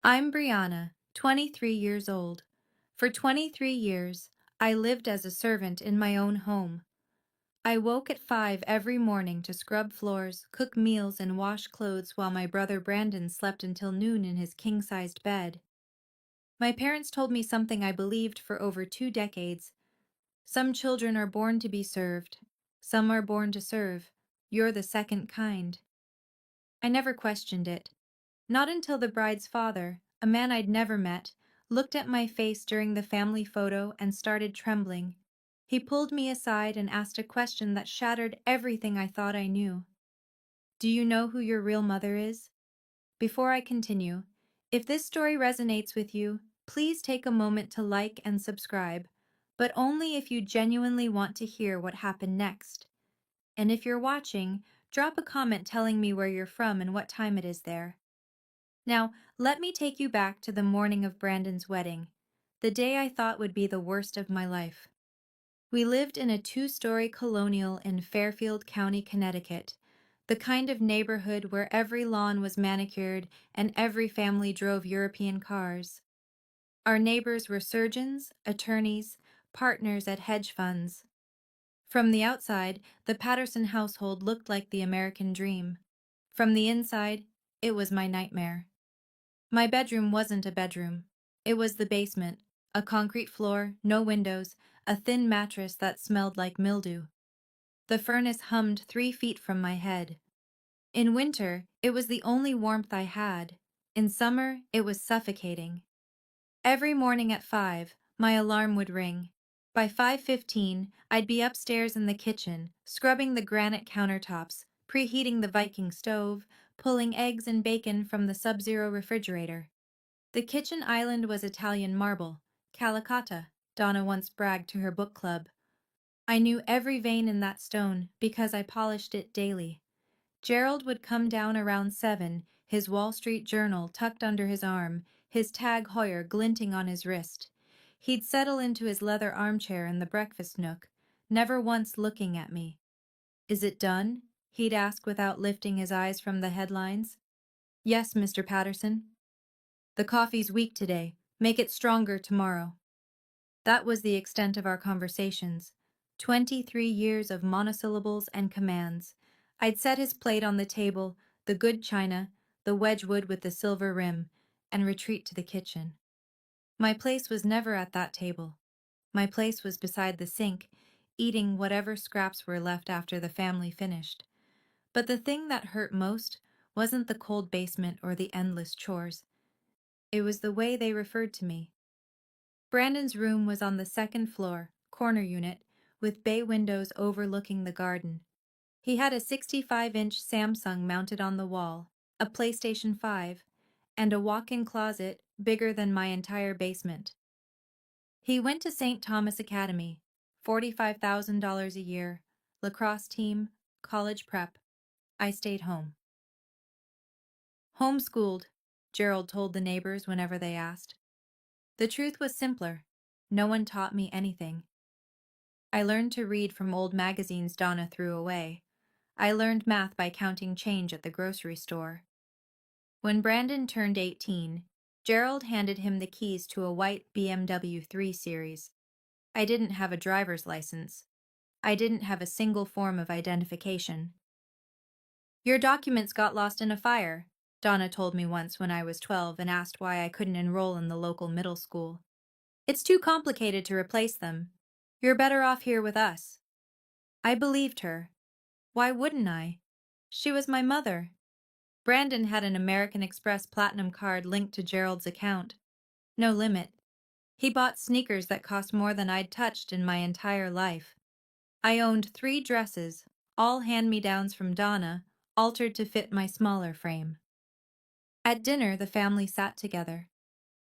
I'm Brianna, 23 years old. For 23 years, I lived as a servant in my own home. I woke at 5 every morning to scrub floors, cook meals, and wash clothes while my brother Brandon slept until noon in his king-sized bed. My parents told me something I believed for over 2 decades. Some children are born to be served. Some are born to serve. You're the second kind. I never questioned it. Not until the bride's father, a man I'd never met, looked at my face during the family photo and started trembling. He pulled me aside and asked a question that shattered everything I thought I knew. Do you know who your real mother is? Before I continue, if this story resonates with you, please take a moment to like and subscribe, but only if you genuinely want to hear what happened next. And if you're watching, drop a comment telling me where you're from and what time it is there. Now, let me take you back to the morning of Brandon's wedding, the day I thought would be the worst of my life. We lived in a 2-story colonial in Fairfield County, Connecticut, the kind of neighborhood where every lawn was manicured and every family drove European cars. Our neighbors were surgeons, attorneys, partners at hedge funds. From the outside, the Patterson household looked like the American dream. From the inside, it was my nightmare. My bedroom wasn't a bedroom. It was the basement, a concrete floor, no windows, a thin mattress that smelled like mildew. The furnace hummed 3 feet from my head. In winter, it was the only warmth I had. In summer, it was suffocating. Every morning at 5, my alarm would ring. By 5:15, I'd be upstairs in the kitchen, scrubbing the granite countertops, preheating the Viking stove, pulling eggs and bacon from the sub-zero refrigerator. The kitchen island was Italian marble, Calicotta, Donna once bragged to her book club. I knew every vein in that stone because I polished it daily. Gerald would come down around 7, his Wall Street Journal tucked under his arm, his Tag Heuer glinting on his wrist. He'd settle into his leather armchair in the breakfast nook, never once looking at me. "Is it done?" he'd ask without lifting his eyes from the headlines. "Yes, Mr. Patterson." "The coffee's weak today. Make it stronger tomorrow." That was the extent of our conversations. 23 years of monosyllables and commands. I'd set his plate on the table, the good china, the Wedgwood with the silver rim, and retreat to the kitchen. My place was never at that table. My place was beside the sink, eating whatever scraps were left after the family finished. But the thing that hurt most wasn't the cold basement or the endless chores. It was the way they referred to me. Brandon's room was on the second floor, corner unit, with bay windows overlooking the garden. He had a 65-inch Samsung mounted on the wall, a PlayStation 5, and a walk-in closet bigger than my entire basement. He went to St. Thomas Academy, $45,000 a year, lacrosse team, college prep. I stayed home. Homeschooled, Gerald told the neighbors whenever they asked. The truth was simpler. No one taught me anything. I learned to read from old magazines Donna threw away. I learned math by counting change at the grocery store. When Brandon turned 18, Gerald handed him the keys to a white BMW 3 Series. I didn't have a driver's license. I didn't have a single form of identification. "Your documents got lost in a fire," Donna told me once when I was 12 and asked why I couldn't enroll in the local middle school. "It's too complicated to replace them. You're better off here with us." I believed her. Why wouldn't I? She was my mother. Brandon had an American Express Platinum card linked to Gerald's account. No limit. He bought sneakers that cost more than I'd touched in my entire life. I owned 3 dresses, all hand-me-downs from Donna, altered to fit my smaller frame. At dinner, the family sat together.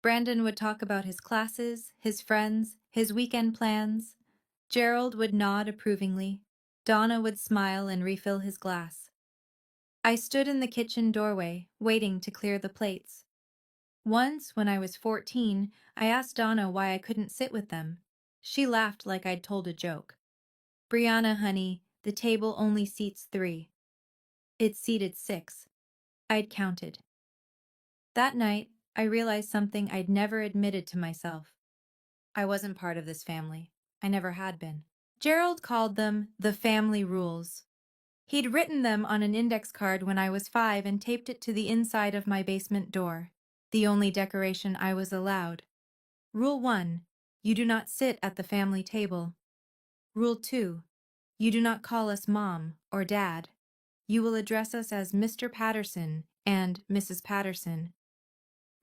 Brandon would talk about his classes, his friends, his weekend plans. Gerald would nod approvingly. Donna would smile and refill his glass. I stood in the kitchen doorway, waiting to clear the plates. Once, when I was 14, I asked Donna why I couldn't sit with them. She laughed like I'd told a joke. "Brianna, honey, the table only seats 3. It seated 6. I'd counted. That night, I realized something I'd never admitted to myself. I wasn't part of this family. I never had been. Gerald called them the family rules. He'd written them on an index card when I was 5 and taped it to the inside of my basement door, the only decoration I was allowed. Rule 1. You do not sit at the family table. Rule 2. You do not call us Mom or Dad. You will address us as Mr. Patterson and Mrs. Patterson.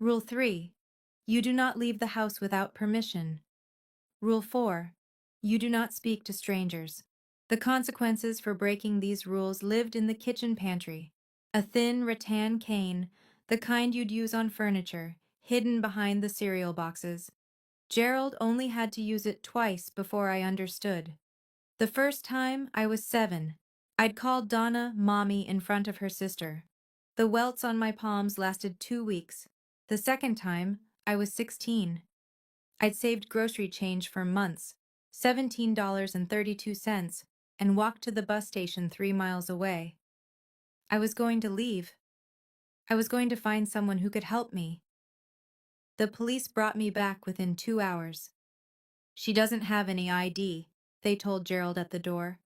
Rule 3. You do not leave the house without permission. Rule 4. You do not speak to strangers. The consequences for breaking these rules lived in the kitchen pantry. A thin rattan cane, the kind you'd use on furniture, hidden behind the cereal boxes. Gerald only had to use it twice before I understood. The first time, I was 7. I'd called Donna Mommy in front of her sister. The welts on my palms lasted 2 weeks. The second time, I was 16. I'd saved grocery change for months, $17.32, and walked to the bus station 3 miles away. I was going to leave. I was going to find someone who could help me. The police brought me back within 2 hours. She doesn't have any ID, they told Gerald at the door.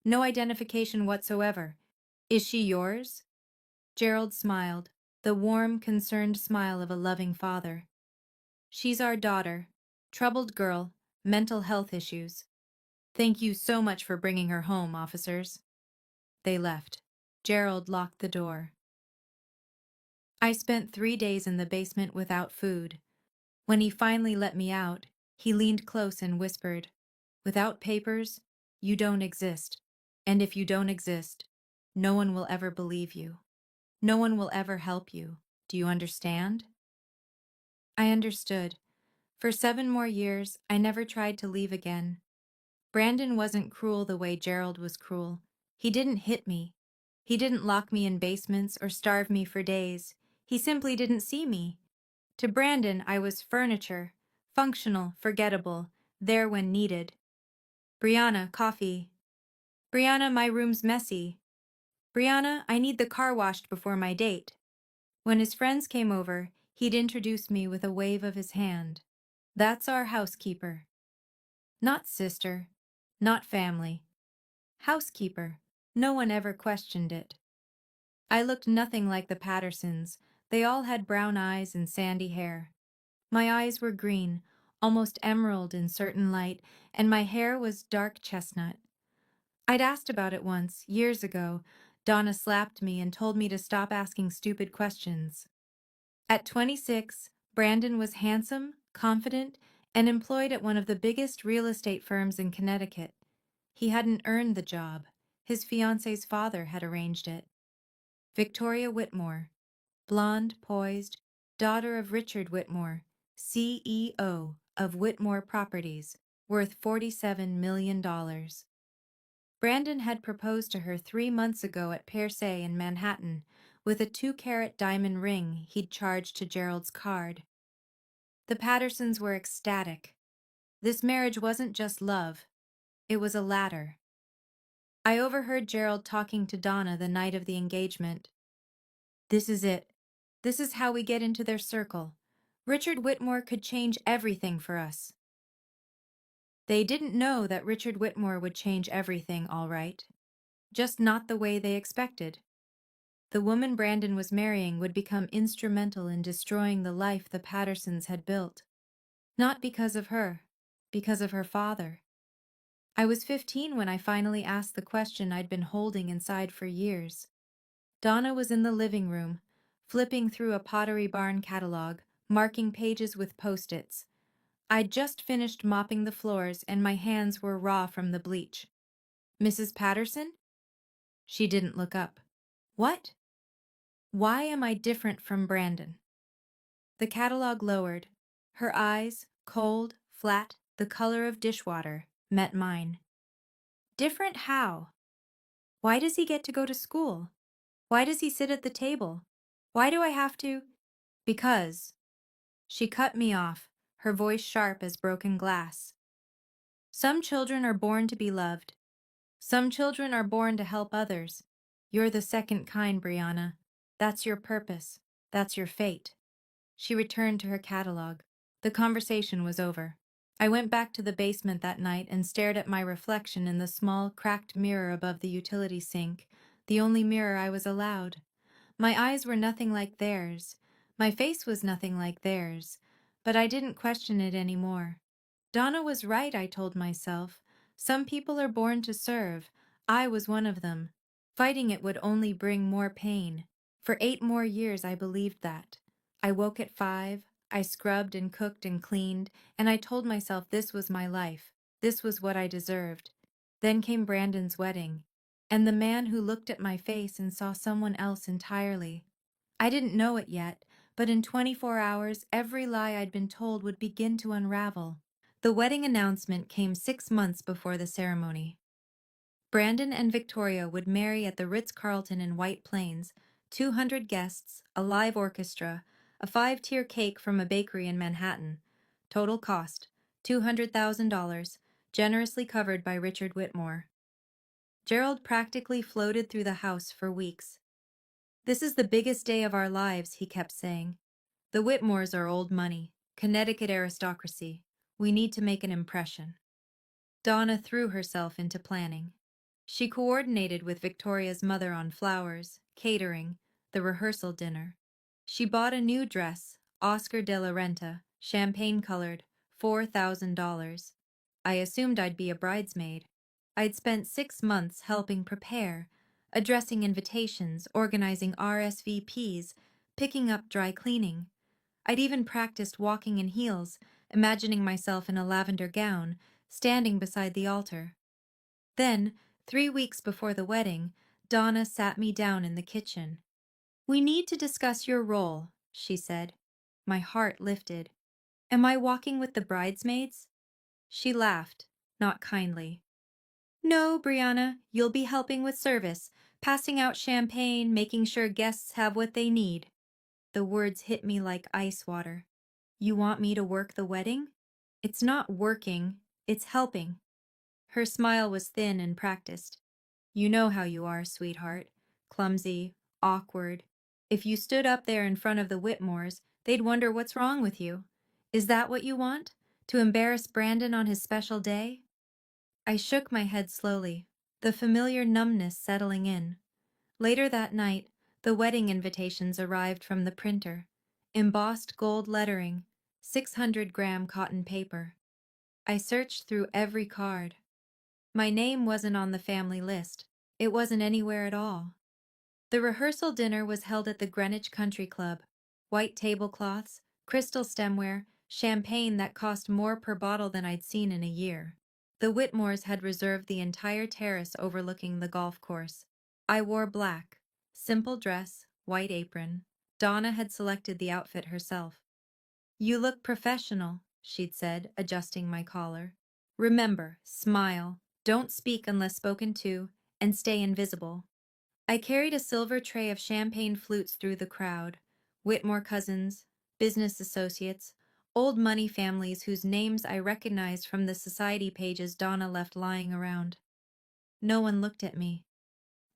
No identification whatsoever. Is she yours? Gerald smiled, the warm, concerned smile of a loving father. She's our daughter. Troubled girl, mental health issues. Thank you so much for bringing her home, officers. They left. Gerald locked the door. I spent 3 days in the basement without food. When he finally let me out, he leaned close and whispered, "Without papers, you don't exist. And if you don't exist, no one will ever believe you. No one will ever help you. Do you understand?" I understood. For 7 more years, I never tried to leave again. Brandon wasn't cruel the way Gerald was cruel. He didn't hit me. He didn't lock me in basements or starve me for days. He simply didn't see me. To Brandon, I was furniture, functional, forgettable, there when needed. "Brianna, coffee." "Brianna, my room's messy." "Brianna, I need the car washed before my date." When his friends came over, he'd introduce me with a wave of his hand. "That's our housekeeper." Not sister, not family. Housekeeper. No one ever questioned it. I looked nothing like the Pattersons. They all had brown eyes and sandy hair. My eyes were green, almost emerald in certain light, and my hair was dark chestnut. I'd asked about it once, years ago. Donna slapped me and told me to stop asking stupid questions. At 26, Brandon was handsome, confident, and employed at one of the biggest real estate firms in Connecticut. He hadn't earned the job. His fiancé's father had arranged it. Victoria Whitmore, blonde, poised, daughter of Richard Whitmore, CEO of Whitmore Properties, worth $47 million. Brandon had proposed to her 3 months ago at Pear Se in Manhattan, with a 2-carat diamond ring he'd charged to Gerald's card. The Pattersons were ecstatic. This marriage wasn't just love, it was a ladder. I overheard Gerald talking to Donna the night of the engagement. "This is it. This is how we get into their circle. Richard Whitmore could change everything for us." They didn't know that Richard Whitmore would change everything, all right. Just not the way they expected. The woman Brandon was marrying would become instrumental in destroying the life the Pattersons had built. Not because of her, because of her father. I was 15 when I finally asked the question I'd been holding inside for years. Donna was in the living room, flipping through a Pottery Barn catalog, marking pages with Post-its. I'd just finished mopping the floors and my hands were raw from the bleach. "Mrs. Patterson?" She didn't look up. "What? Why am I different from Brandon?" The catalog lowered. Her eyes, cold, flat, the color of dishwater, met mine. "Different how? Why does he get to go to school? Why does he sit at the table? Why do I have to—" "Because." She cut me off, her voice sharp as broken glass. "Some children are born to be loved. Some children are born to help others. You're the second kind, Brianna. That's your purpose. That's your fate." She returned to her catalog. The conversation was over. I went back to the basement that night and stared at my reflection in the small, cracked mirror above the utility sink, the only mirror I was allowed. My eyes were nothing like theirs. My face was nothing like theirs. But I didn't question it anymore. Donna was right, I told myself. Some people are born to serve. I was one of them. Fighting it would only bring more pain. For 8 more years I believed that. I woke at 5, I scrubbed and cooked and cleaned, and I told myself this was my life. This was what I deserved. Then came Brandon's wedding, and the man who looked at my face and saw someone else entirely. I didn't know it yet, but in 24 hours every lie I'd been told would begin to unravel. The wedding announcement came 6 months before the ceremony. Brandon and Victoria would marry at the Ritz-Carlton in White Plains, 200 guests, a live orchestra, a 5-tier cake from a bakery in Manhattan. Total cost, $200,000, generously covered by Richard Whitmore. Gerald practically floated through the house for weeks. "This is the biggest day of our lives," he kept saying. "The Whitmores are old money, Connecticut aristocracy. We need to make an impression." Donna threw herself into planning. She coordinated with Victoria's mother on flowers, catering, the rehearsal dinner. She bought a new dress, Oscar de la Renta, champagne-colored, $4,000. I assumed I'd be a bridesmaid. I'd spent 6 months helping prepare, addressing invitations, organizing RSVPs, picking up dry cleaning. I'd even practiced walking in heels, imagining myself in a lavender gown, standing beside the altar. Then, 3 weeks before the wedding, Donna sat me down in the kitchen. "We need to discuss your role," she said. My heart lifted. "Am I walking with the bridesmaids?" She laughed, not kindly. "No, Brianna, you'll be helping with service, passing out champagne, making sure guests have what they need." The words hit me like ice water. "You want me to work the wedding?" "It's not working, it's helping." Her smile was thin and practiced. "You know how you are, sweetheart. Clumsy, awkward. If you stood up there in front of the Whitmores, they'd wonder what's wrong with you. Is that what you want? To embarrass Brandon on his special day?" I shook my head slowly, the familiar numbness settling in. Later that night, the wedding invitations arrived from the printer. Embossed gold lettering, 600-gram cotton paper. I searched through every card. My name wasn't on the family list. It wasn't anywhere at all. The rehearsal dinner was held at the Greenwich Country Club. White tablecloths, crystal stemware, champagne that cost more per bottle than I'd seen in a year. The Whitmores had reserved the entire terrace overlooking the golf course. I wore black, simple dress, white apron. Donna had selected the outfit herself. "You look professional," she'd said, adjusting my collar. "Remember, smile, don't speak unless spoken to, and stay invisible." I carried a silver tray of champagne flutes through the crowd. Whitmore cousins, business associates, old money families whose names I recognized from the society pages Donna left lying around. No one looked at me.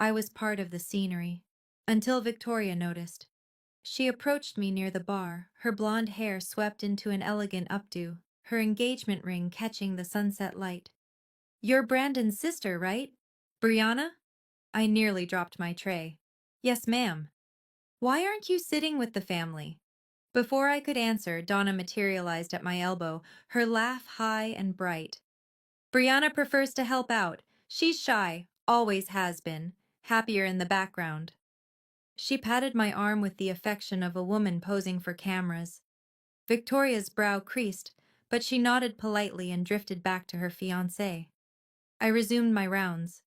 I was part of the scenery. Until Victoria noticed. She approached me near the bar, her blonde hair swept into an elegant updo, her engagement ring catching the sunset light. "You're Brandon's sister, right? Brianna?" I nearly dropped my tray. "Yes, ma'am." "Why aren't you sitting with the family?" Before I could answer, Donna materialized at my elbow, her laugh high and bright. "Brianna prefers to help out. She's shy, always has been, happier in the background." She patted my arm with the affection of a woman posing for cameras. Victoria's brow creased, but she nodded politely and drifted back to her fiancé. I resumed my rounds.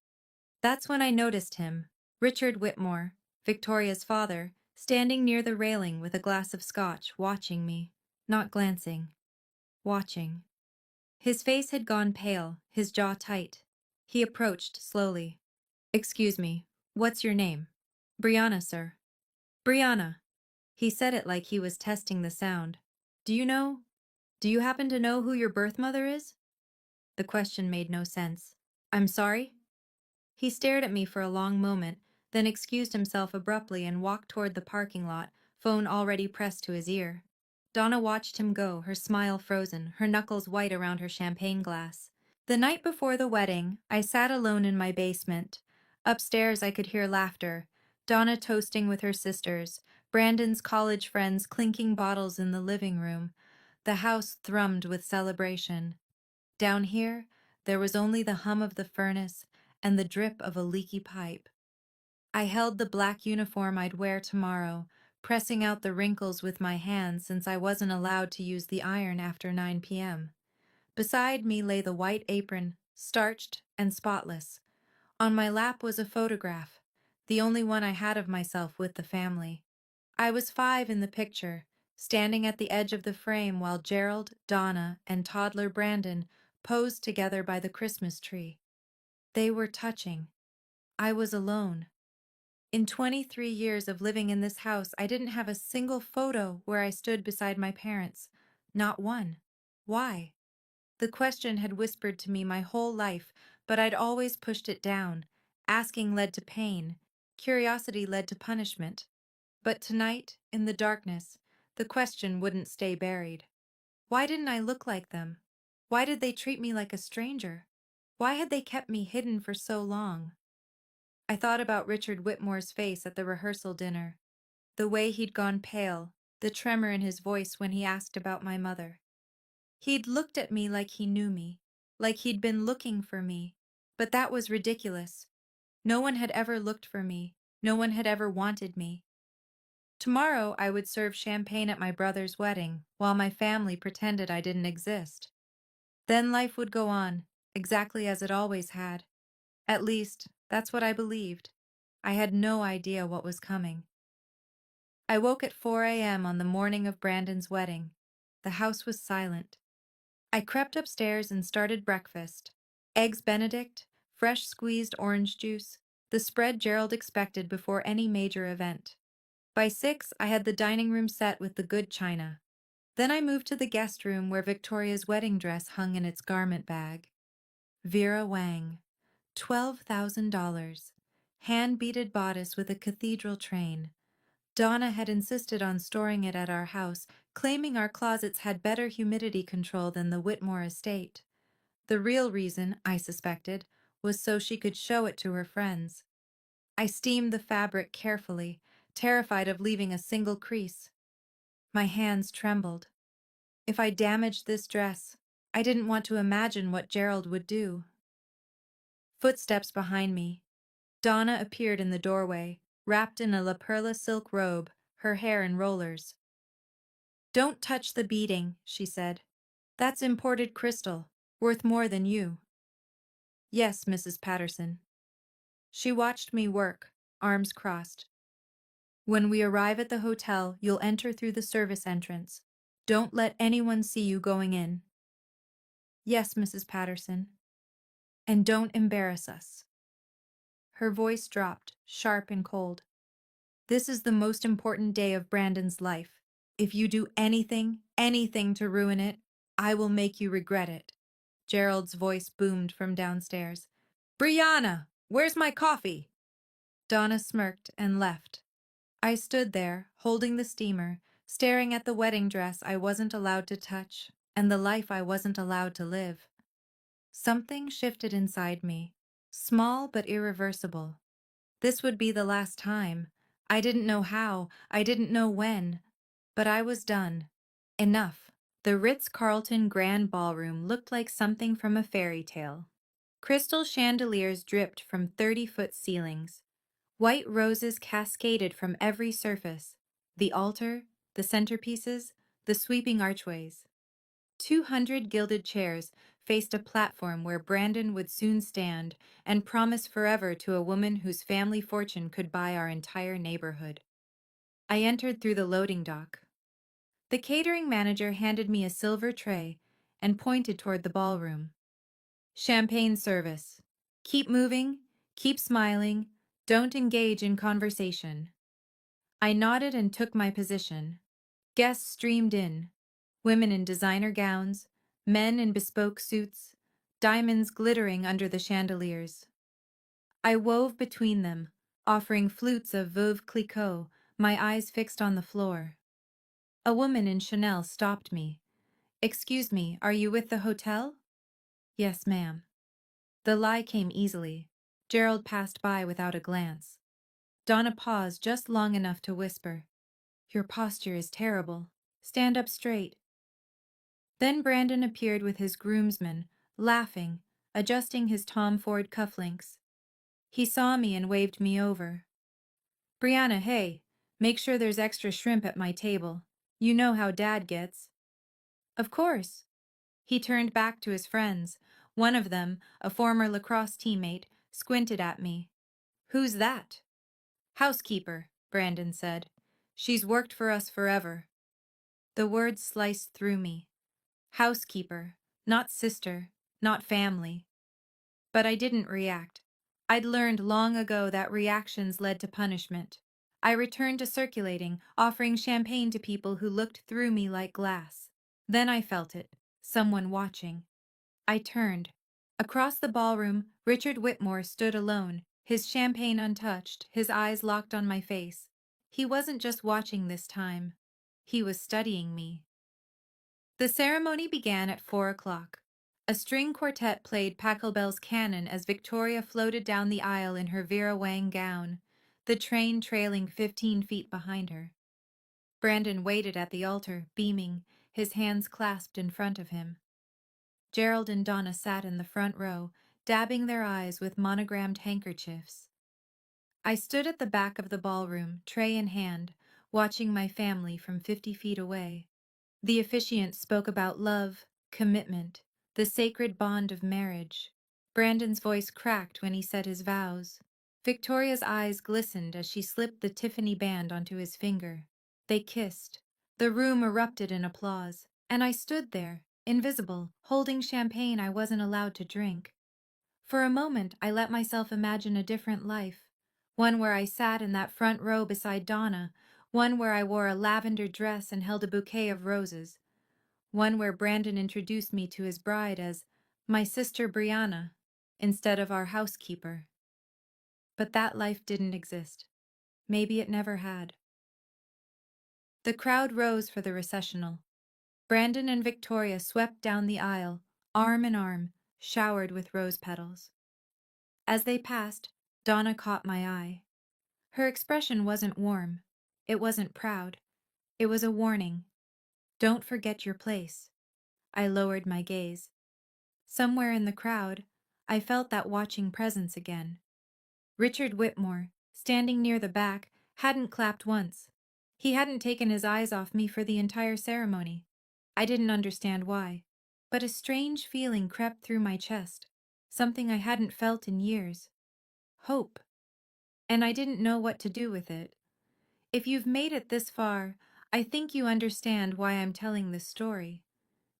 That's when I noticed him, Richard Whitmore, Victoria's father, standing near the railing with a glass of scotch, watching me. Not glancing. Watching. His face had gone pale, his jaw tight. He approached slowly. "Excuse me, what's your name?" "Brianna, sir." "Brianna." He said it like he was testing the sound. Do you happen to know who your birth mother is?" The question made no sense. "I'm sorry?" He stared at me for a long moment, then excused himself abruptly and walked toward the parking lot, phone already pressed to his ear. Donna watched him go, her smile frozen, her knuckles white around her champagne glass. The night before the wedding, I sat alone in my basement. Upstairs, I could hear laughter, Donna toasting with her sisters, Brandon's college friends clinking bottles in the living room. The house thrummed with celebration. Down here, there was only the hum of the furnace and the drip of a leaky pipe. I held the black uniform I'd wear tomorrow, pressing out the wrinkles with my hands since I wasn't allowed to use the iron after 9 p.m. Beside me lay the white apron, starched and spotless. On my lap was a photograph, the only one I had of myself with the family. I was 5 in the picture, standing at the edge of the frame while Gerald, Donna, and toddler Brandon posed together by the Christmas tree. They were touching. I was alone. In 23 years of living in this house, I didn't have a single photo where I stood beside my parents. Not one. Why? The question had whispered to me my whole life, but I'd always pushed it down. Asking led to pain. Curiosity led to punishment. But tonight, in the darkness, the question wouldn't stay buried. Why didn't I look like them? Why did they treat me like a stranger? Why had they kept me hidden for so long? I thought about Richard Whitmore's face at the rehearsal dinner, the way he'd gone pale, the tremor in his voice when he asked about my mother. He'd looked at me like he knew me, like he'd been looking for me. But that was ridiculous. No one had ever looked for me. No one had ever wanted me. Tomorrow I would serve champagne at my brother's wedding, while my family pretended I didn't exist. Then life would go on, exactly as it always had. At least, that's what I believed. I had no idea what was coming. I woke at 4 a.m. on the morning of Brandon's wedding. The house was silent. I crept upstairs and started breakfast. Eggs Benedict, fresh squeezed orange juice, the spread Gerald expected before any major event. By 6, I had the dining room set with the good china. Then I moved to the guest room where Victoria's wedding dress hung in its garment bag. Vera Wang. $12,000. Hand-beaded bodice with a cathedral train. Donna had insisted on storing it at our house, claiming our closets had better humidity control than the Whitmore estate. The real reason, I suspected, was so she could show it to her friends. I steamed the fabric carefully, terrified of leaving a single crease. My hands trembled. If I damaged this dress, I didn't want to imagine what Gerald would do. Footsteps behind me. Donna appeared in the doorway, wrapped in a La Perla silk robe, her hair in rollers. "Don't touch the beading," she said. "That's imported crystal, worth more than you." "Yes, Mrs. Patterson." She watched me work, arms crossed. "When we arrive at the hotel, you'll enter through the service entrance. Don't let anyone see you going in." "Yes, Mrs. Patterson." "And don't embarrass us." Her voice dropped, sharp and cold. "This is the most important day of Brandon's life. If you do anything to ruin it, I will make you regret it." Gerald's voice boomed from downstairs. "Brianna, where's my coffee?" Donna smirked and left. I stood there, holding the steamer, staring at the wedding dress I wasn't allowed to touch, and the life I wasn't allowed to live. Something shifted inside me, small but irreversible. This would be the last time. I didn't know how, I didn't know when, but I was done. Enough. The Ritz-Carlton Grand Ballroom looked like something from a fairy tale. Crystal chandeliers dripped from 30-foot ceilings. White roses cascaded from every surface: the altar, the centerpieces, the sweeping archways. 200 gilded chairs faced a platform where Brandon would soon stand and promise forever to a woman whose family fortune could buy our entire neighborhood. I entered through the loading dock. The catering manager handed me a silver tray and pointed toward the ballroom. "Champagne service. Keep moving, keep smiling, don't engage in conversation." I nodded and took my position. Guests streamed in. Women in designer gowns, men in bespoke suits, diamonds glittering under the chandeliers. I wove between them, offering flutes of Veuve Clicquot, my eyes fixed on the floor. A woman in Chanel stopped me. "Excuse me, are you with the hotel?" "Yes, ma'am." The lie came easily. Gerald passed by without a glance. Donna paused just long enough to whisper, "Your posture is terrible. Stand up straight." Then Brandon appeared with his groomsman, laughing, adjusting his Tom Ford cufflinks. He saw me and waved me over. "Brianna, hey, make sure there's extra shrimp at my table. You know how Dad gets." "Of course." He turned back to his friends. One of them, a former lacrosse teammate, squinted at me. "Who's that?" "Housekeeper," Brandon said. "She's worked for us forever." The words sliced through me. Housekeeper, not sister, not family. But I didn't react. I'd learned long ago that reactions led to punishment. I returned to circulating, offering champagne to people who looked through me like glass. Then I felt it, someone watching. I turned. Across the ballroom, Richard Whitmore stood alone, his champagne untouched, his eyes locked on my face. He wasn't just watching this time. He was studying me. The ceremony began at 4 o'clock. A string quartet played Pachelbel's Canon as Victoria floated down the aisle in her Vera Wang gown, the train trailing 15 feet behind her. Brandon waited at the altar, beaming, his hands clasped in front of him. Gerald and Donna sat in the front row, dabbing their eyes with monogrammed handkerchiefs. I stood at the back of the ballroom, tray in hand, watching my family from 50 feet away. The officiant spoke about love, commitment, the sacred bond of marriage. Brandon's voice cracked when he said his vows. Victoria's eyes glistened as she slipped the Tiffany band onto his finger. They kissed. The room erupted in applause, and I stood there, invisible, holding champagne I wasn't allowed to drink. For a moment, I let myself imagine a different life, one where I sat in that front row beside Donna, one where I wore a lavender dress and held a bouquet of roses, one where Brandon introduced me to his bride as my sister Brianna instead of our housekeeper. But that life didn't exist. Maybe it never had. The crowd rose for the recessional. Brandon and Victoria swept down the aisle, arm in arm, showered with rose petals. As they passed, Donna caught my eye. Her expression wasn't warm. It wasn't proud. It was a warning. "Don't forget your place." I lowered my gaze. Somewhere in the crowd, I felt that watching presence again. Richard Whitmore, standing near the back, hadn't clapped once. He hadn't taken his eyes off me for the entire ceremony. I didn't understand why, but a strange feeling crept through my chest, something I hadn't felt in years. Hope. And I didn't know what to do with it. If you've made it this far, I think you understand why I'm telling this story.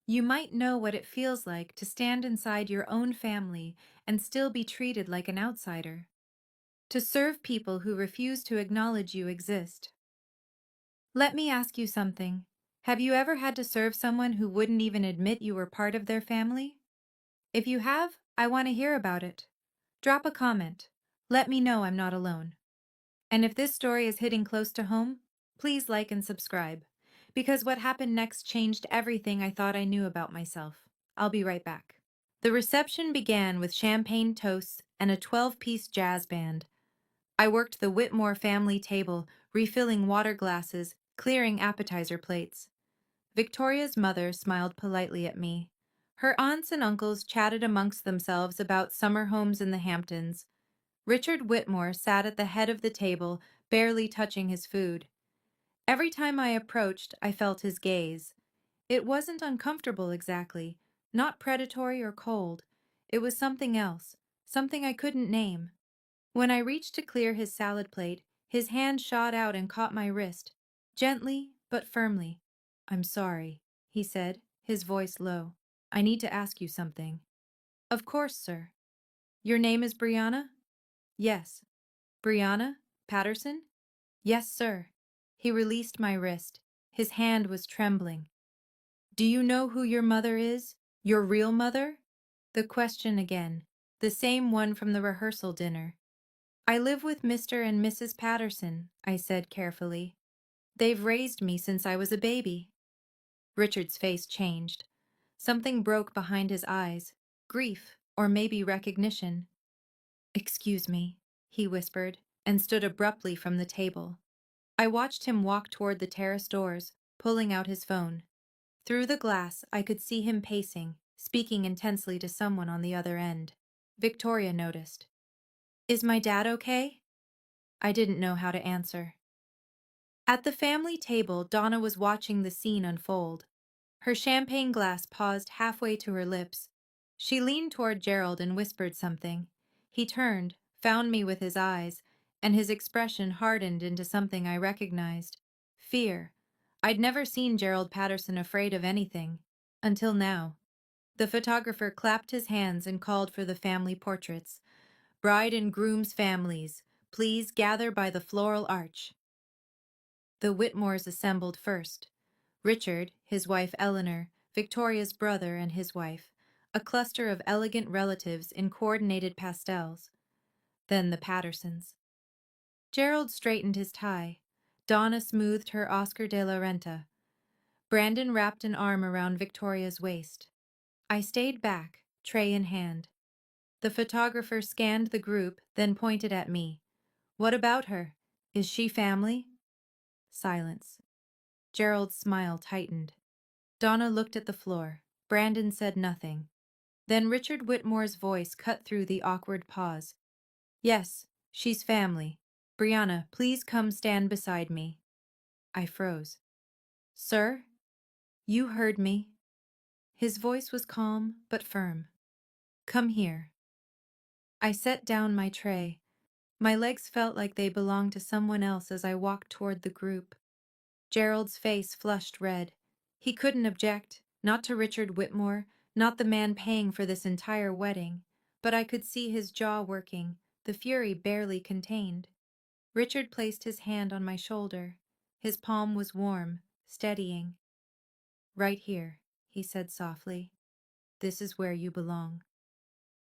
You might know what it feels like to stand inside your own family and still be treated like an outsider. To serve people who refuse to acknowledge you exist. Let me ask you something. Have you ever had to serve someone who wouldn't even admit you were part of their family? If you have, I want to hear about it. Drop a comment. Let me know I'm not alone. And if this story is hitting close to home, please like and subscribe, because what happened next changed everything I thought I knew about myself. I'll be right back. The reception began with champagne toasts and a 12-piece jazz band. I worked the Whitmore family table, refilling water glasses, clearing appetizer plates. Victoria's mother smiled politely at me. Her aunts and uncles chatted amongst themselves about summer homes in the Hamptons. Richard Whitmore sat at the head of the table, barely touching his food. Every time I approached, I felt his gaze. It wasn't uncomfortable exactly, not predatory or cold. It was something else, something I couldn't name. When I reached to clear his salad plate, his hand shot out and caught my wrist, gently but firmly. "I'm sorry," he said, his voice low. "I need to ask you something." "Of course, sir." "Your name is Brianna?" "Yes." "Brianna Patterson?" "Yes, sir." He released my wrist. His hand was trembling. "Do you know who your mother is? Your real mother?" The question again, the same one from the rehearsal dinner. "I live with Mr. and Mrs. Patterson," I said carefully. They've raised me since I was a baby. Richard's face changed. Something broke behind his eyes. Grief, or maybe recognition. "Excuse me," he whispered, and stood abruptly from the table. I watched him walk toward the terrace doors, pulling out his phone. Through the glass, I could see him pacing, speaking intensely to someone on the other end. Victoria noticed. "Is my dad okay?" I didn't know how to answer. At the family table, Donna was watching the scene unfold. Her champagne glass paused halfway to her lips. She leaned toward Gerald and whispered something. He turned, found me with his eyes, and his expression hardened into something I recognized. Fear. I'd never seen Gerald Patterson afraid of anything. Until now. The photographer clapped his hands and called for the family portraits. "Bride and groom's families, please gather by the floral arch." The Whitmores assembled first. Richard, his wife Eleanor, Victoria's brother and his wife, a cluster of elegant relatives in coordinated pastels. Then the Pattersons. Gerald straightened his tie. Donna smoothed her Oscar de la Renta. Brandon wrapped an arm around Victoria's waist. I stayed back, tray in hand. The photographer scanned the group, then pointed at me. "What about her? Is she family?" Silence. Gerald's smile tightened. Donna looked at the floor. Brandon said nothing. Then Richard Whitmore's voice cut through the awkward pause. "Yes, she's family. Brianna, please come stand beside me." I froze. "Sir?" "You heard me." His voice was calm but firm. "Come here." I set down my tray. My legs felt like they belonged to someone else as I walked toward the group. Gerald's face flushed red. He couldn't object, not to Richard Whitmore, not the man paying for this entire wedding, but I could see his jaw working, the fury barely contained. Richard placed his hand on my shoulder. His palm was warm, steadying. "Right here," he said softly. "This is where you belong."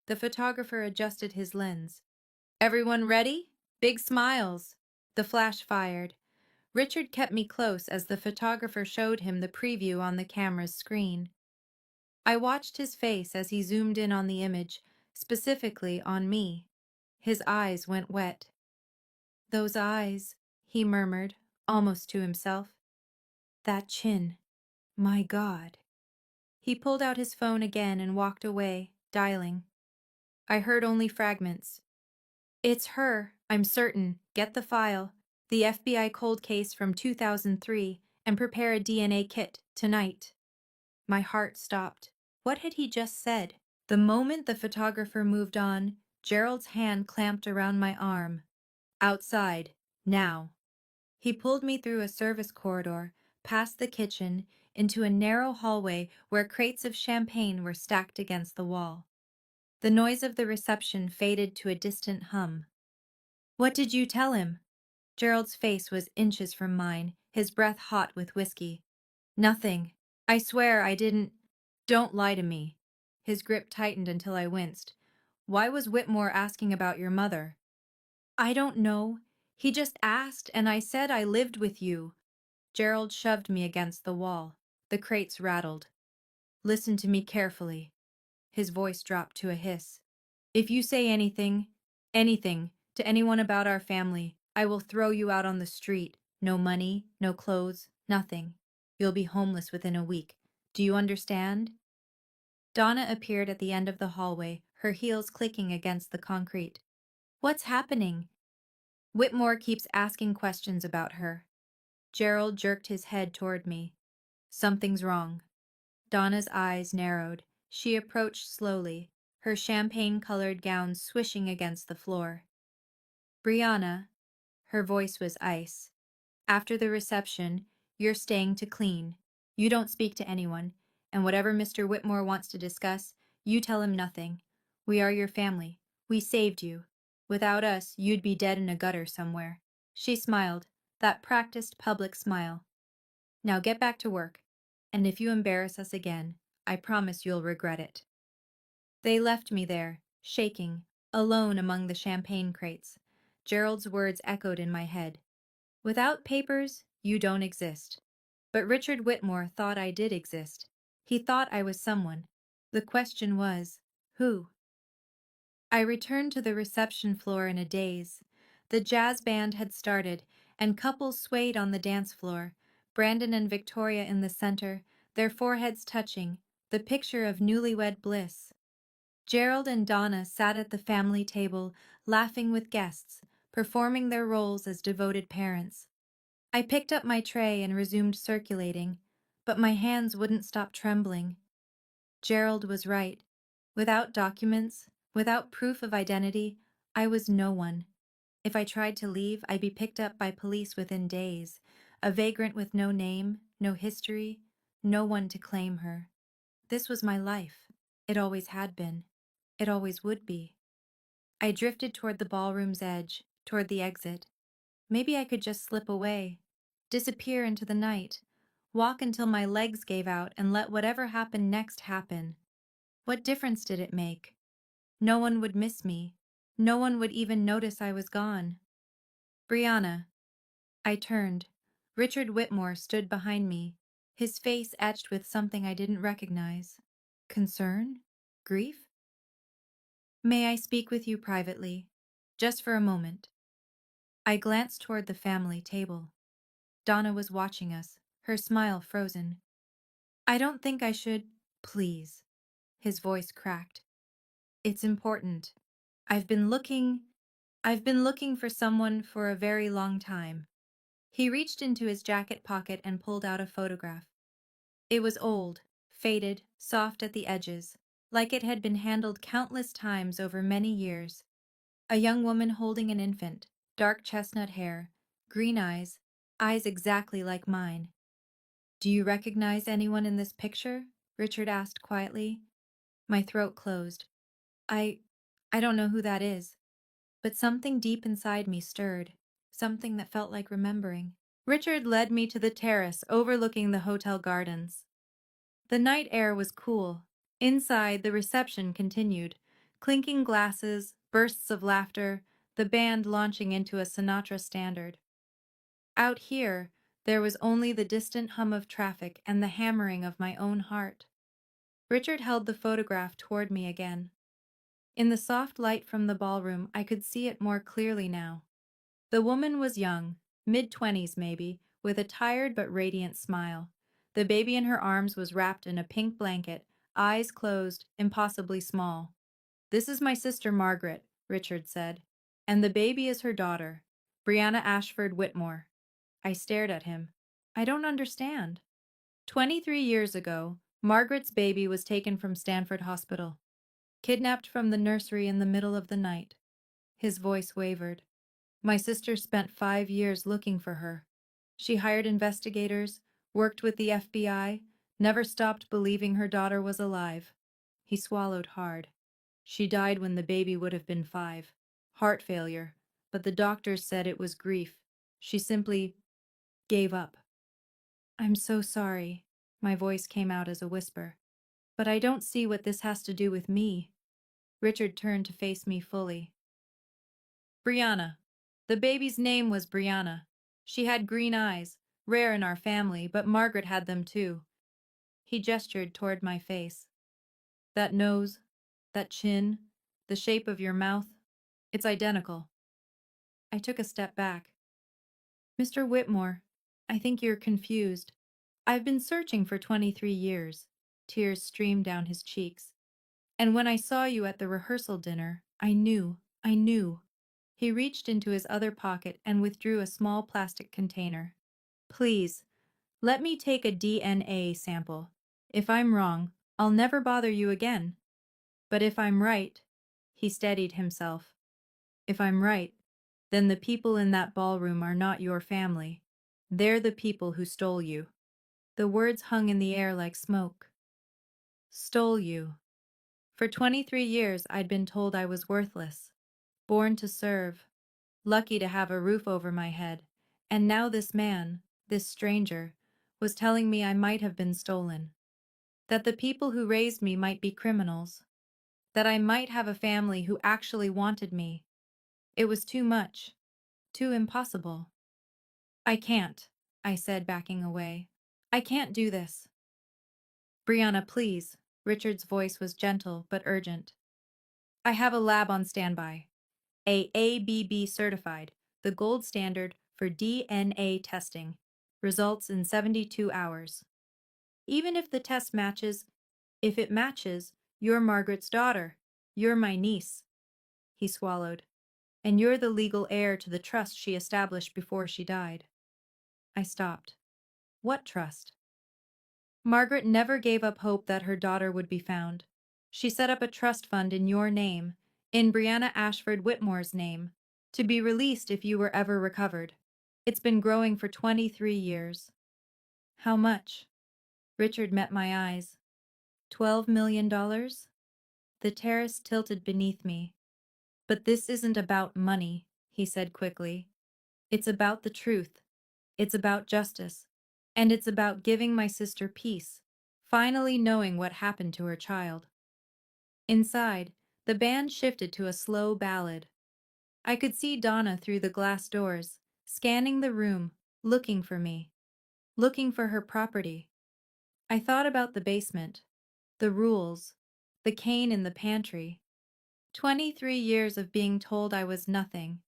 The photographer adjusted his lens. "Everyone ready? Big smiles." The flash fired. Richard kept me close as the photographer showed him the preview on the camera's screen. I watched his face as he zoomed in on the image, specifically on me. His eyes went wet. "Those eyes," he murmured, almost to himself. "That chin. My God." He pulled out his phone again and walked away, dialing. I heard only fragments. "It's her, I'm certain. Get the file. The FBI cold case from 2003, and prepare a DNA kit, tonight." My heart stopped. What had he just said? The moment the photographer moved on, Gerald's hand clamped around my arm. "Outside. Now." He pulled me through a service corridor, past the kitchen, into a narrow hallway where crates of champagne were stacked against the wall. The noise of the reception faded to a distant hum. "What did you tell him?" Gerald's face was inches from mine, his breath hot with whiskey. "Nothing. I swear I didn't." "Don't lie to me." His grip tightened until I winced. "Why was Whitmore asking about your mother?" "I don't know. He just asked, and I said I lived with you." Gerald shoved me against the wall. The crates rattled. "Listen to me carefully." His voice dropped to a hiss. "If you say anything, to anyone about our family, I will throw you out on the street. No money, no clothes, nothing. You'll be homeless within a week. Do you understand?" Donna appeared at the end of the hallway, her heels clicking against the concrete. "What's happening?" "Whitmore keeps asking questions about her." Gerald jerked his head toward me. "Something's wrong." Donna's eyes narrowed. She approached slowly, her champagne-colored gown swishing against the floor. "Brianna," her voice was ice. "After the reception, you're staying to clean. You don't speak to anyone, and whatever Mr. Whitmore wants to discuss, you tell him nothing. We are your family. We saved you. Without us, you'd be dead in a gutter somewhere." She smiled, that practiced public smile. "Now get back to work, and if you embarrass us again, I promise you'll regret it." They left me there, shaking, alone among the champagne crates. Gerald's words echoed in my head. "Without papers, You don't exist. But Richard Whitmore thought I did exist. He thought I was someone. The question was, who? I returned to the reception floor in a daze. The jazz band had started, and couples swayed on the dance floor, Brandon and Victoria in the center, their foreheads touching, the picture of newlywed bliss. Gerald and Donna sat at the family table, laughing with guests, performing their roles as devoted parents. I picked up my tray and resumed circulating, but my hands wouldn't stop trembling. Gerald was right. Without documents, without proof of identity, I was no one. If I tried to leave, I'd be picked up by police within days, a vagrant with no name, no history, no one to claim her. This was my life. It always had been. It always would be. I drifted toward the ballroom's edge, toward the exit. Maybe I could just slip away, disappear into the night, walk until my legs gave out and let whatever happened next happen. What difference did it make? No one would miss me. No one would even notice I was gone. Brianna. I turned. Richard Whitmore stood behind me, his face etched with something I didn't recognize. Concern? Grief? May I speak with you privately? Just for a moment. I glanced toward the family table. Donna was watching us, her smile frozen. I don't think I should. Please. His voice cracked. It's important. I've been looking for someone for a very long time. He reached into his jacket pocket and pulled out a photograph. It was old, faded, soft at the edges, like it had been handled countless times over many years. A young woman holding an infant, dark chestnut hair, green eyes, eyes exactly like mine. Do you recognize anyone in this picture? Richard asked quietly. My throat closed. I don't know who that is. But something deep inside me stirred, something that felt like remembering. Richard led me to the terrace overlooking the hotel gardens. The night air was cool. Inside, the reception continued. Clinking glasses, bursts of laughter, the band launching into a Sinatra standard. Out here, there was only the distant hum of traffic and the hammering of my own heart. Richard held the photograph toward me again. In the soft light from the ballroom, I could see it more clearly now. The woman was young, mid-20s maybe, with a tired but radiant smile. The baby in her arms was wrapped in a pink blanket, eyes closed, impossibly small. This is my sister Margaret, Richard said, and the baby is her daughter, Brianna Ashford Whitmore. I stared at him. I don't understand. 23 years ago, Margaret's baby was taken from Stanford Hospital, kidnapped from the nursery in the middle of the night. His voice wavered. My sister spent 5 years looking for her. She hired investigators, worked with the FBI, never stopped believing her daughter was alive. He swallowed hard. She died when the baby would have been 5. Heart failure, but the doctors said it was grief. She simply gave up. I'm so sorry. My voice came out as a whisper. But I don't see what this has to do with me. Richard turned to face me fully. Brianna. The baby's name was Brianna. She had green eyes, rare in our family, but Margaret had them too. He gestured toward my face. That nose, that chin, the shape of your mouth, it's identical. I took a step back. Mr. Whitmore, I think you're confused. I've been searching for 23 years. Tears streamed down his cheeks. And when I saw you at the rehearsal dinner, I knew. He reached into his other pocket and withdrew a small plastic container. Please, let me take a DNA sample. If I'm wrong, I'll never bother you again. But if I'm right, he steadied himself. If I'm right, then the people in that ballroom are not your family. They're the people who stole you. The words hung in the air like smoke. Stole you. For 23 years, I'd been told I was worthless, born to serve, lucky to have a roof over my head, and now this man, this stranger, was telling me I might have been stolen, that the people who raised me might be criminals, that I might have a family who actually wanted me. It was too much, too impossible. I can't. I said, backing away. I can't do this. Brianna, please. Richard's voice was gentle but urgent. I have a lab on standby. ABB certified, the gold standard for DNA testing. Results in 72 hours. Even if the test matches, if it matches, you're Margaret's daughter. You're my niece. He swallowed. And you're the legal heir to the trust she established before she died. I stopped. What trust? Margaret never gave up hope that her daughter would be found. She set up a trust fund in your name, in Brianna Ashford Whitmore's name, to be released if you were ever recovered. It's been growing for 23 years. How much? Richard met my eyes. $12 million? The terrace tilted beneath me. But this isn't about money, he said quickly. It's about the truth. It's about justice. And it's about giving my sister peace, finally knowing what happened to her child. Inside, the band shifted to a slow ballad. I could see Donna through the glass doors, scanning the room, looking for me, looking for her property. I thought about the basement, the rules, the cane in the pantry. 23 years of being told I was nothing.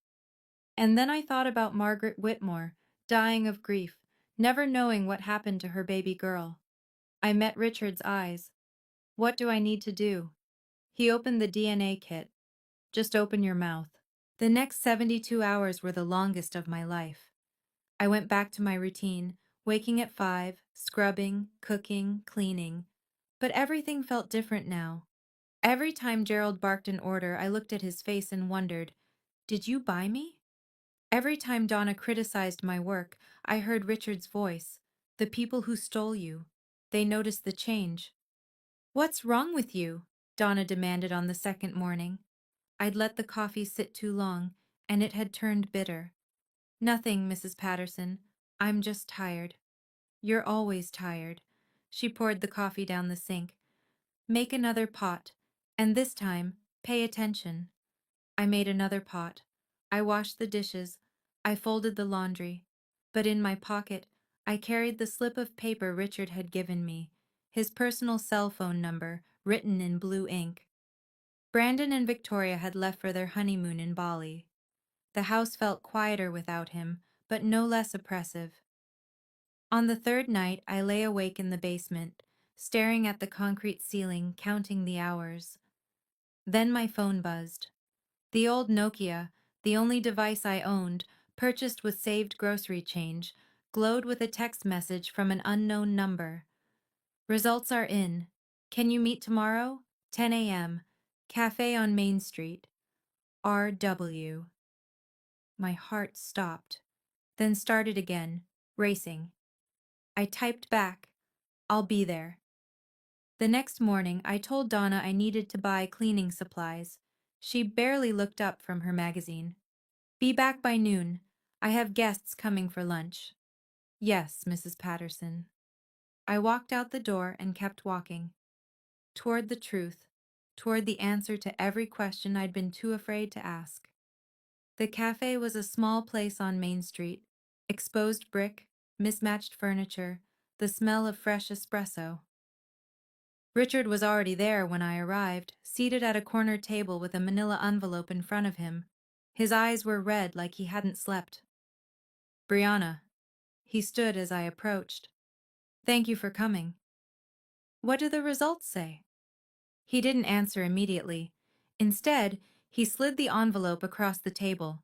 And then I thought about Margaret Whitmore, dying of grief, never knowing what happened to her baby girl. I met Richard's eyes. What do I need to do? He opened the DNA kit. Just open your mouth. The next 72 hours were the longest of my life. I went back to my routine, waking at 5, scrubbing, cooking, cleaning. But everything felt different now. Every time Gerald barked an order, I looked at his face and wondered, did you buy me? Every time Donna criticized my work, I heard Richard's voice. The people who stole you. They noticed the change. What's wrong with you? Donna demanded on the second morning. I'd let the coffee sit too long, and it had turned bitter. Nothing, Mrs. Patterson. I'm just tired. You're always tired. She poured the coffee down the sink. Make another pot, and this time, pay attention. I made another pot. I washed the dishes. I folded the laundry. But in my pocket, I carried the slip of paper Richard had given me, his personal cell phone number, written in blue ink. Brandon and Victoria had left for their honeymoon in Bali. The house felt quieter without him, but no less oppressive. On the third night, I lay awake in the basement, staring at the concrete ceiling, counting the hours. Then my phone buzzed. The old Nokia, the only device I owned, purchased with saved grocery change, glowed with a text message from an unknown number. Results are in. Can you meet tomorrow? 10 a.m. Cafe on Main Street. R.W. My heart stopped, then started again, racing. I typed back, I'll be there. The next morning, I told Donna I needed to buy cleaning supplies. She barely looked up from her magazine. Be back by noon. I have guests coming for lunch. Yes, Mrs. Patterson. I walked out the door and kept walking. Toward the truth, toward the answer to every question I'd been too afraid to ask. The cafe was a small place on Main Street. Exposed brick, mismatched furniture, the smell of fresh espresso. Richard was already there when I arrived, seated at a corner table with a manila envelope in front of him. His eyes were red like he hadn't slept. Brianna. He stood as I approached. Thank you for coming. What do the results say? He didn't answer immediately. Instead, he slid the envelope across the table.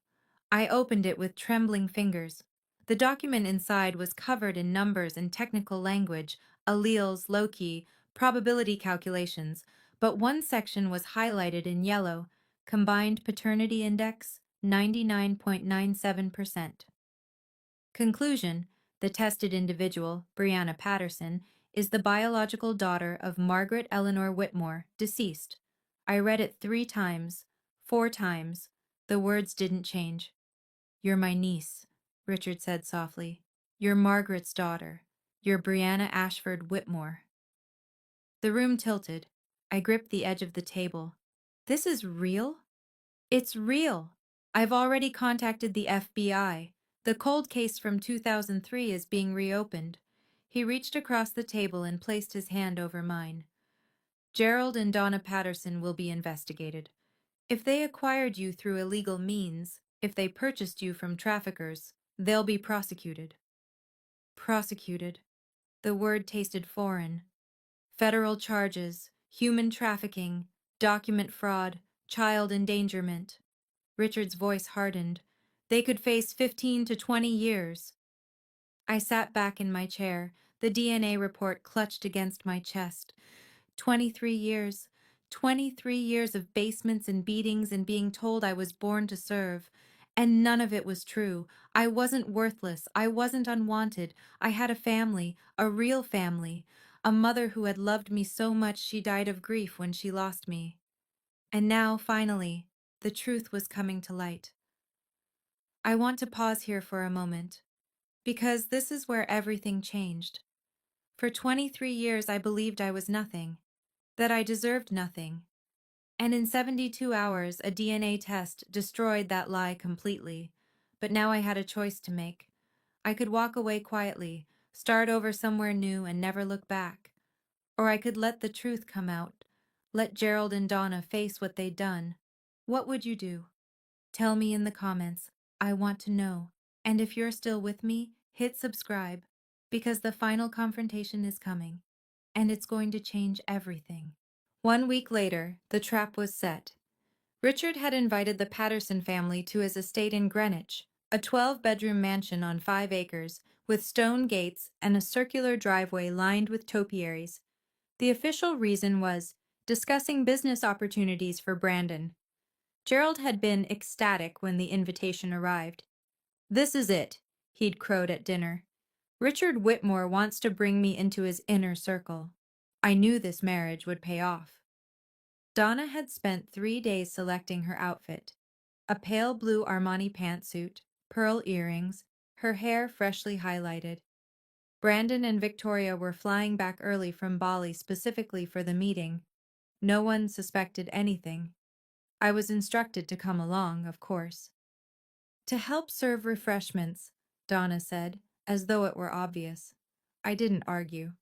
I opened it with trembling fingers. The document inside was covered in numbers and technical language, alleles, loci, probability calculations, but one section was highlighted in yellow, combined paternity index, 99.97%. Conclusion: the tested individual, Brianna Patterson, is the biological daughter of Margaret Eleanor Whitmore, deceased. I read it 3 times, 4 times. The words didn't change. You're my niece, Richard said softly. You're Margaret's daughter. You're Brianna Ashford Whitmore. The room tilted. I gripped the edge of the table. This is real? It's real. I've already contacted the FBI. The cold case from 2003 is being reopened. He reached across the table and placed his hand over mine. Gerald and Donna Patterson will be investigated. If they acquired you through illegal means, if they purchased you from traffickers, they'll be prosecuted. Prosecuted. The word tasted foreign. Federal charges, human trafficking, document fraud, child endangerment. Richard's voice hardened. They could face 15 to 20 years. I sat back in my chair, the DNA report clutched against my chest. 23 years. 23 years of basements and beatings and being told I was born to serve. And none of it was true. I wasn't worthless. I wasn't unwanted. I had a family, a real family. A mother who had loved me so much she died of grief when she lost me. And now, finally, the truth was coming to light. I want to pause here for a moment, because this is where everything changed. For 23 years I believed I was nothing, that I deserved nothing. And in 72 hours, a DNA test destroyed that lie completely. But now I had a choice to make. I could walk away quietly, start over somewhere new and never look back. Or I could let the truth come out, let Gerald and Donna face what they'd done. What would you do? Tell me in the comments. I want to know. And if you're still with me, hit subscribe, because the final confrontation is coming, and it's going to change everything. 1 week later, the trap was set. Richard had invited the Patterson family to his estate in Greenwich, a 12-bedroom mansion on 5 acres, with stone gates and a circular driveway lined with topiaries. The official reason was discussing business opportunities for Brandon. Gerald had been ecstatic when the invitation arrived. "This is it," he'd crowed at dinner. "Richard Whitmore wants to bring me into his inner circle." I knew this marriage would pay off. Donna had spent 3 days selecting her outfit. A pale blue Armani pantsuit, pearl earrings, her hair freshly highlighted. Brandon and Victoria were flying back early from Bali specifically for the meeting. No one suspected anything. I was instructed to come along, of course. "To help serve refreshments," Donna said, as though it were obvious. I didn't argue.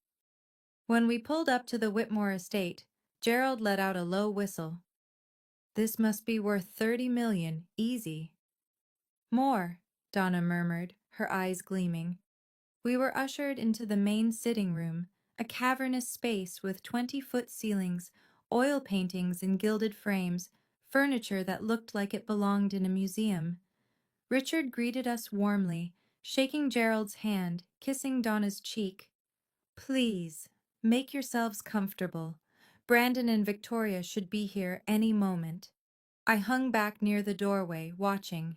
When we pulled up to the Whitmore estate, Gerald let out a low whistle. "This must be worth 30 million, easy." "More," Donna murmured, her eyes gleaming. We were ushered into the main sitting room, a cavernous space with 20-foot ceilings, oil paintings in gilded frames, furniture that looked like it belonged in a museum. Richard greeted us warmly, shaking Gerald's hand, kissing Donna's cheek. "Please, make yourselves comfortable. Brandon and Victoria should be here any moment." I hung back near the doorway, watching.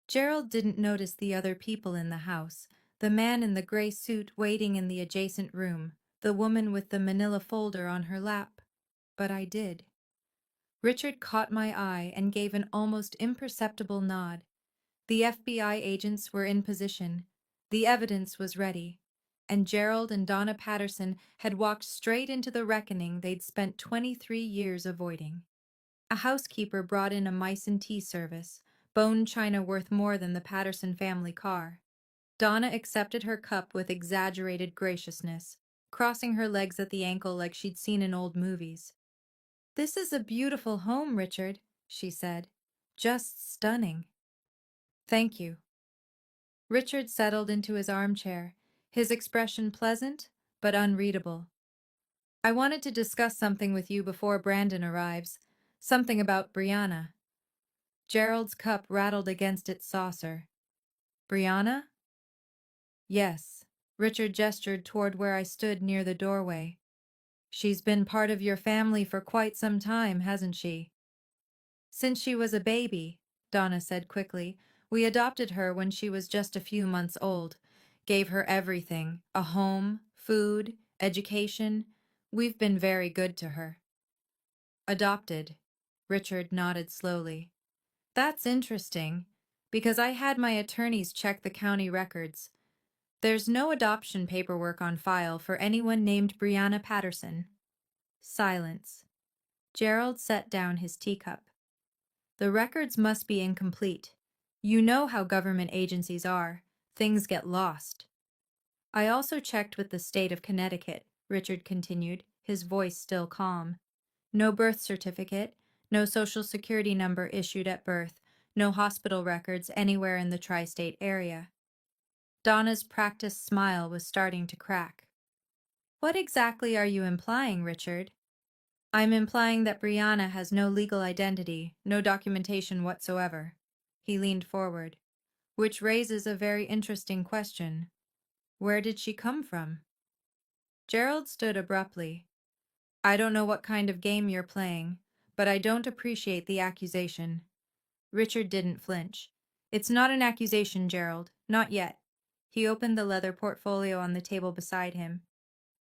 Gerald didn't notice the other people in the house, the man in the gray suit waiting in the adjacent room, the woman with the manila folder on her lap. But I did. Richard caught my eye and gave an almost imperceptible nod. The FBI agents were in position. The evidence was ready. And Gerald and Donna Patterson had walked straight into the reckoning they'd spent 23 years avoiding. A housekeeper brought in a mice and tea service, bone china worth more than the Patterson family car. Donna accepted her cup with exaggerated graciousness, crossing her legs at the ankle like she'd seen in old movies. "This is a beautiful home, Richard," she said. "Just stunning." "Thank you." Richard settled into his armchair, his expression pleasant but unreadable. "I wanted to discuss something with you before Brandon arrives. Something about Brianna." Gerald's cup rattled against its saucer. "Brianna?" "Yes." Richard gestured toward where I stood near the doorway. "She's been part of your family for quite some time, hasn't she?" "Since she was a baby," Donna said quickly. "We adopted her when she was just a few months old. Gave her everything, a home, food, education. We've been very good to her." "Adopted." Richard nodded slowly. "That's interesting, because I had my attorneys check the county records. There's no adoption paperwork on file for anyone named Brianna Patterson." Silence. Gerald set down his teacup. "The records must be incomplete. You know how government agencies are. Things get lost. I also checked with the state of Connecticut, Richard continued, his voice still calm. No birth certificate, no social security number issued at birth, no hospital records anywhere in the tri-state area. Donna's practiced smile was starting to crack. What exactly are you implying, Richard? I'm implying that Brianna has no legal identity, no documentation whatsoever. He leaned forward. Which raises a very interesting question. Where did she come from? Gerald stood abruptly. I don't know what kind of game you're playing, but I don't appreciate the accusation. Richard didn't flinch. It's not an accusation, Gerald. Not yet. He opened the leather portfolio on the table beside him.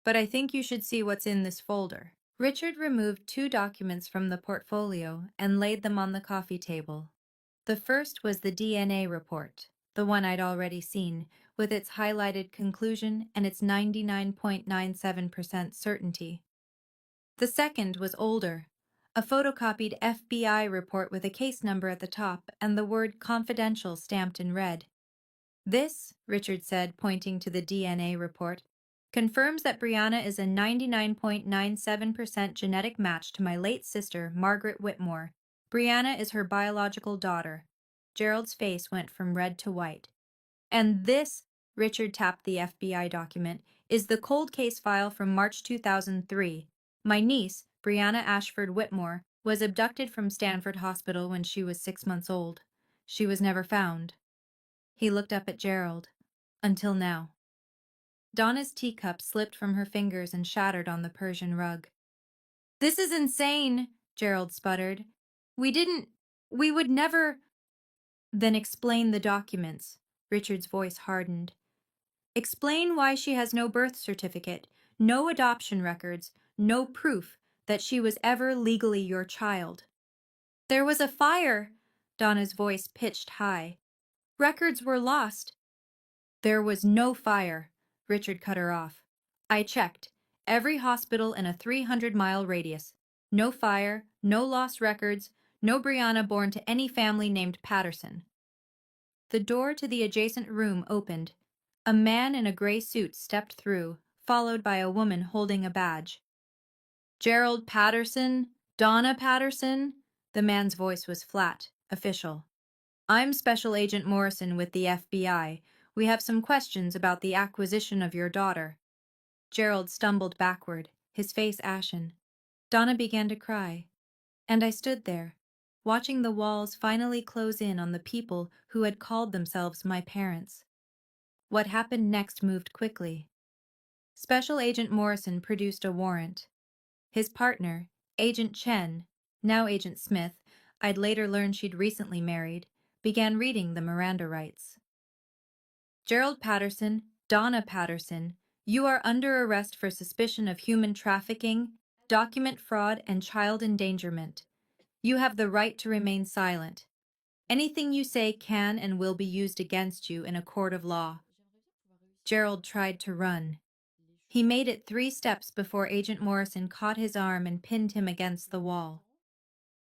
But I think you should see what's in this folder. Richard removed 2 documents from the portfolio and laid them on the coffee table. The first was the DNA report, the one I'd already seen, with its highlighted conclusion and its 99.97% certainty. The second was older, a photocopied FBI report with a case number at the top and the word confidential stamped in red. This, Richard said, pointing to the DNA report, confirms that Brianna is a 99.97% genetic match to my late sister, Margaret Whitmore. Brianna is her biological daughter. Gerald's face went from red to white. And this, Richard tapped the FBI document, is the cold case file from March 2003. My niece, Brianna Ashford Whitmore, was abducted from Stanford Hospital when she was 6 months old. She was never found. He looked up at Gerald. Until now. Donna's teacup slipped from her fingers and shattered on the Persian rug. This is insane, Gerald sputtered. We would never. Then explain the documents. Richard's voice hardened. Explain why she has no birth certificate, no adoption records, no proof that she was ever legally your child. There was a fire, Donna's voice pitched high. Records were lost. There was no fire, Richard cut her off. I checked. Every hospital in a 300-mile radius. No fire, no lost records, no Brianna born to any family named Patterson. The door to the adjacent room opened. A man in a gray suit stepped through, followed by a woman holding a badge. Gerald Patterson? Donna Patterson? The man's voice was flat, official. I'm Special Agent Morrison with the FBI. We have some questions about the acquisition of your daughter. Gerald stumbled backward, his face ashen. Donna began to cry. And I stood there, watching the walls finally close in on the people who had called themselves my parents. What happened next moved quickly. Special Agent Morrison produced a warrant. His partner, Agent Chen, now Agent Smith, I'd later learned she'd recently married, began reading the Miranda rights. Gerald Patterson, Donna Patterson, you are under arrest for suspicion of human trafficking, document fraud, and child endangerment. You have the right to remain silent. Anything you say can and will be used against you in a court of law. Gerald tried to run. He made it 3 steps before Agent Morrison caught his arm and pinned him against the wall.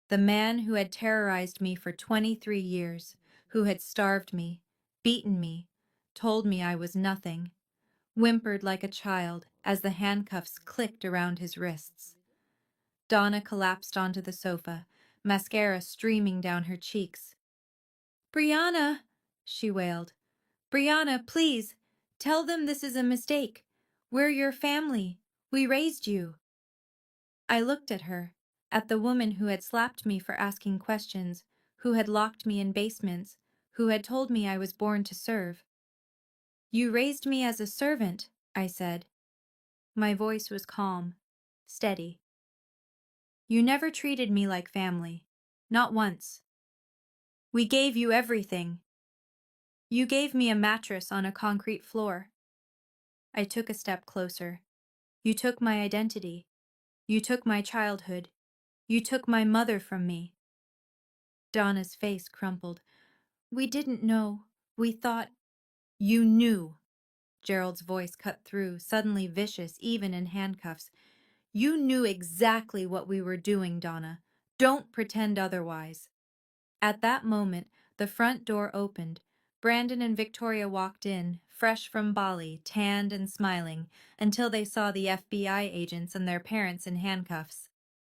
The man who had terrorized me for 23 years, who had starved me, beaten me, told me I was nothing, whimpered like a child as the handcuffs clicked around his wrists. Donna collapsed onto the sofa, mascara streaming down her cheeks. Brianna, she wailed. Brianna, please, tell them this is a mistake. We're your family. We raised you. I looked at her, at the woman who had slapped me for asking questions, who had locked me in basements, who had told me I was born to serve. You raised me as a servant, I said. My voice was calm, steady. You never treated me like family, not once. We gave you everything. You gave me a mattress on a concrete floor. I took a step closer. You took my identity. You took my childhood. You took my mother from me. Donna's face crumpled. We didn't know. We thought. You knew. Gerald's voice cut through, suddenly vicious, even in handcuffs. You knew exactly what we were doing, Donna. Don't pretend otherwise. At that moment, The front door opened. Brandon and Victoria walked in, fresh from Bali, tanned and smiling, until they saw the FBI agents and their parents in handcuffs.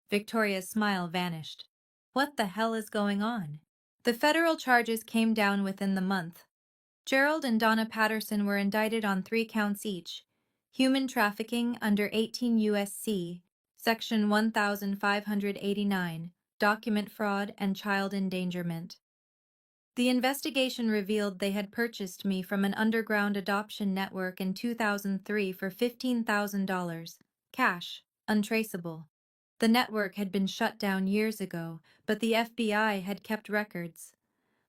Victoria's smile vanished. What the hell is going on? The federal charges came down within the month. Gerald and Donna Patterson were indicted on 3 counts each: human trafficking under 18 U.S.C. Section 1589, document fraud, and child endangerment. The investigation revealed they had purchased me from an underground adoption network in 2003 for $15,000, cash, untraceable. The network had been shut down years ago, but the FBI had kept records.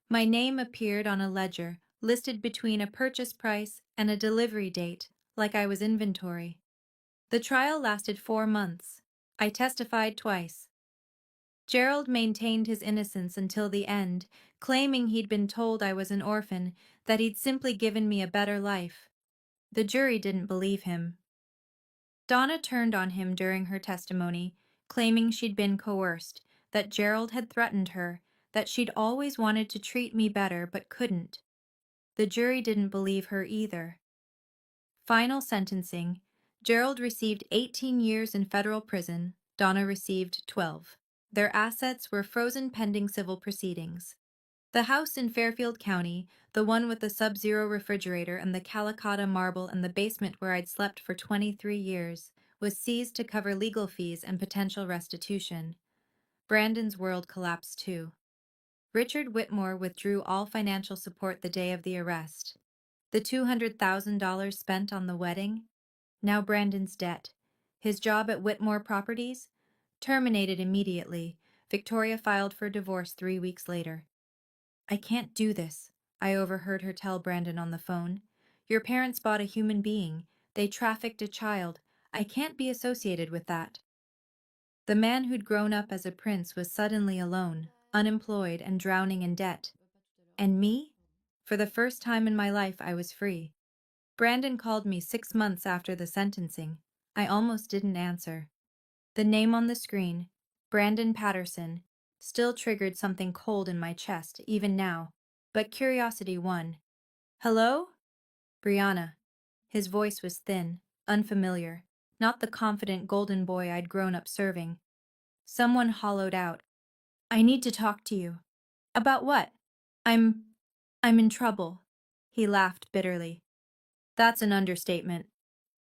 My name appeared on a ledger, listed between a purchase price and a delivery date, like I was inventory. The trial lasted 4 months. I testified twice. Gerald maintained his innocence until the end, claiming he'd been told I was an orphan, that he'd simply given me a better life. The jury didn't believe him. Donna turned on him during her testimony, claiming she'd been coerced, that Gerald had threatened her, that she'd always wanted to treat me better but couldn't. The jury didn't believe her either. Final sentencing: Gerald received 18 years in federal prison, Donna received 12. Their assets were frozen pending civil proceedings. The house in Fairfield County, the one with the sub-zero refrigerator and the Calicotta marble and the basement where I'd slept for 23 years, was seized to cover legal fees and potential restitution. Brandon's world collapsed too. Richard Whitmore withdrew all financial support the day of the arrest. The $200,000 spent on the wedding? Now Brandon's debt. His job at Whitmore Properties? Terminated immediately. Victoria filed for divorce 3 weeks later. I can't do this, I overheard her tell Brandon on the phone. Your parents bought a human being. They trafficked a child. I can't be associated with that. The man who'd grown up as a prince was suddenly alone, unemployed, and drowning in debt. And me? For the first time in my life, I was free. Brandon called me 6 months after the sentencing. I almost didn't answer. The name on the screen, Brandon Patterson, still triggered something cold in my chest, even now. But curiosity won. Hello? Brianna. His voice was thin, unfamiliar, not the confident golden boy I'd grown up serving. Someone hollowed out, I need to talk to you. About what? I'm in trouble. He laughed bitterly. That's an understatement.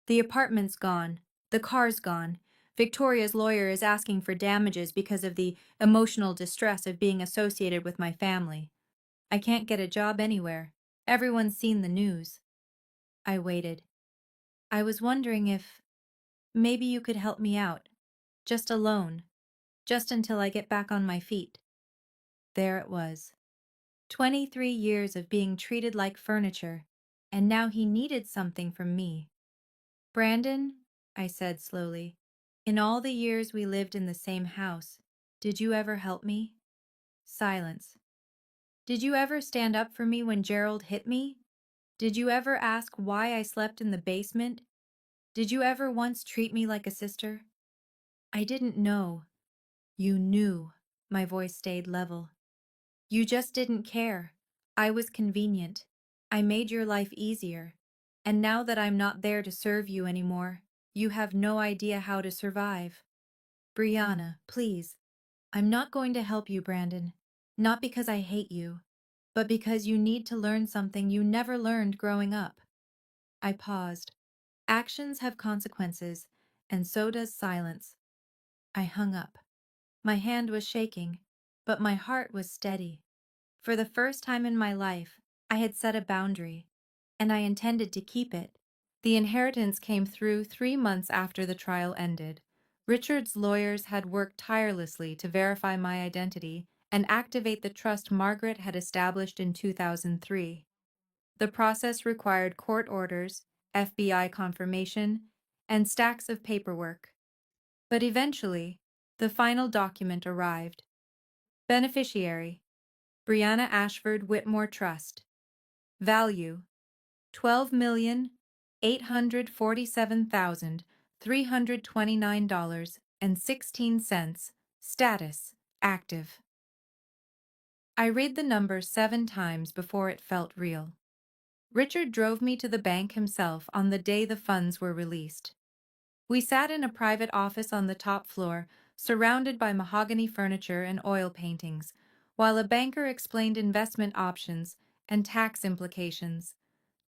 The apartment's gone. The car's gone. Victoria's lawyer is asking for damages because of the emotional distress of being associated with my family. I can't get a job anywhere. Everyone's seen the news. I waited. I was wondering if maybe you could help me out. Just a loan. Just until I get back on my feet. There it was. 23 years of being treated like furniture, and now he needed something from me. Brandon, I said slowly, in all the years we lived in the same house, did you ever help me? Silence. Did you ever stand up for me when Gerald hit me? Did you ever ask why I slept in the basement? Did you ever once treat me like a sister? I didn't know. You knew. My voice stayed level. You just didn't care. I was convenient. I made your life easier. And now that I'm not there to serve you anymore, you have no idea how to survive. Brianna, please. I'm not going to help you, Brandon. Not because I hate you, but because you need to learn something you never learned growing up. I paused. Actions have consequences, and so does silence. I hung up. My hand was shaking, but my heart was steady. For the first time in my life, I had set a boundary, and I intended to keep it. The inheritance came through 3 months after the trial ended. Richard's lawyers had worked tirelessly to verify my identity and activate the trust Margaret had established in 2003. The process required court orders, FBI confirmation, and stacks of paperwork. But eventually, the final document arrived. Beneficiary: Brianna Ashford Whitmore Trust. Value: $12,847,329.16. Status: active. I read the number 7 times before it felt real. Richard drove me to the bank himself on the day the funds were released. We sat in a private office on the top floor, surrounded by mahogany furniture and oil paintings, while a banker explained investment options and tax implications.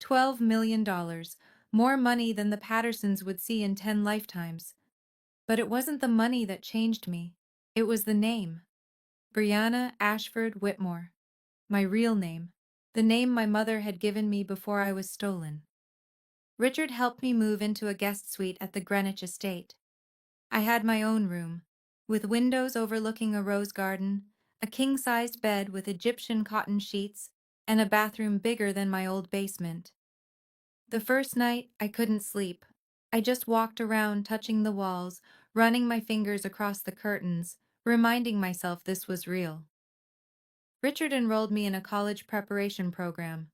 $12 million, more money than the Pattersons would see in 10 lifetimes. But it wasn't the money that changed me. It was the name. Brianna Ashford Whitmore. My real name. The name my mother had given me before I was stolen. Richard helped me move into a guest suite at the Greenwich estate. I had my own room, with windows overlooking a rose garden, a king-sized bed with Egyptian cotton sheets, and a bathroom bigger than my old basement. The first night, I couldn't sleep. I just walked around touching the walls, running my fingers across the curtains, reminding myself this was real. Richard enrolled me in a college preparation program.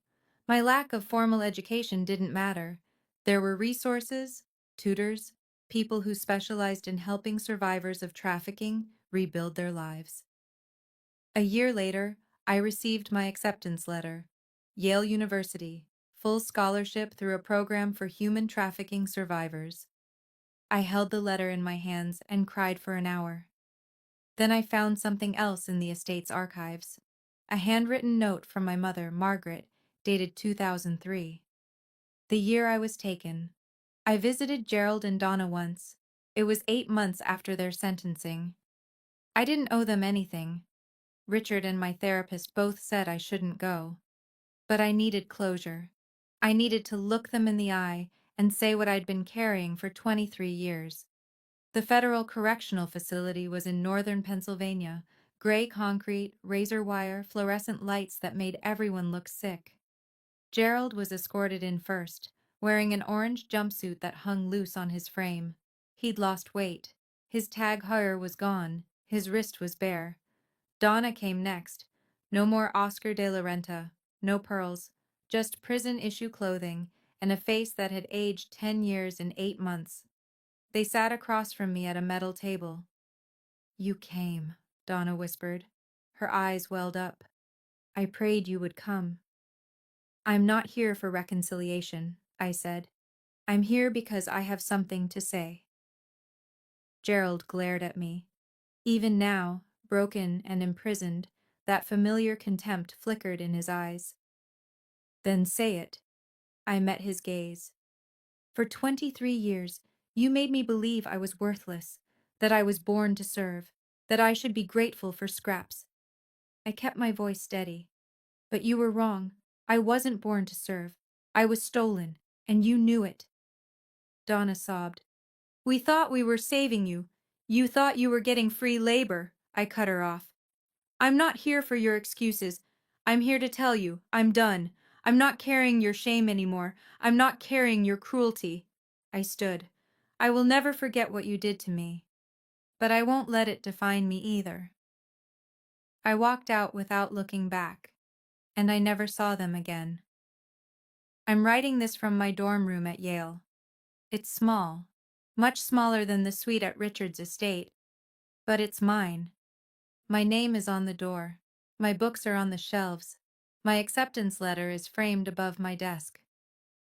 My lack of formal education didn't matter. There were resources, tutors, people who specialized in helping survivors of trafficking rebuild their lives. A year later, I received my acceptance letter. Yale University, full scholarship through a program for human trafficking survivors. I held the letter in my hands and cried for an hour. Then I found something else in the estate's archives. A handwritten note from my mother, Margaret, dated 2003. The year I was taken. I visited Gerald and Donna once. It was 8 months after their sentencing. I didn't owe them anything. Richard and my therapist both said I shouldn't go. But I needed closure. I needed to look them in the eye and say what I'd been carrying for 23 years. The Federal Correctional Facility was in northern Pennsylvania, gray concrete, razor wire, fluorescent lights that made everyone look sick. Gerald was escorted in first, wearing an orange jumpsuit that hung loose on his frame. He'd lost weight. His Tag Heuer was gone. His wrist was bare. Donna came next. No more Oscar de la Renta, no pearls, just prison-issue clothing and a face that had aged 10 years in 8 months. They sat across from me at a metal table. "You came," Donna whispered. Her eyes welled up. "I prayed you would come." "I'm not here for reconciliation," I said. "I'm here because I have something to say." Gerald glared at me. Even now, broken and imprisoned, that familiar contempt flickered in his eyes. "Then say it." I met his gaze. "For 23 years, you made me believe I was worthless, that I was born to serve, that I should be grateful for scraps." I kept my voice steady. "But you were wrong. I wasn't born to serve. I was stolen, and you knew it." Donna sobbed. "We thought we were saving you. You thought you were getting free labor." I cut her off. "I'm not here for your excuses. I'm here to tell you, I'm done. I'm not carrying your shame anymore. I'm not carrying your cruelty." I stood. "I will never forget what you did to me. But I won't let it define me either." I walked out without looking back, and I never saw them again. I'm writing this from my dorm room at Yale. It's small, much smaller than the suite at Richard's estate, but it's mine. My name is on the door. My books are on the shelves. My acceptance letter is framed above my desk.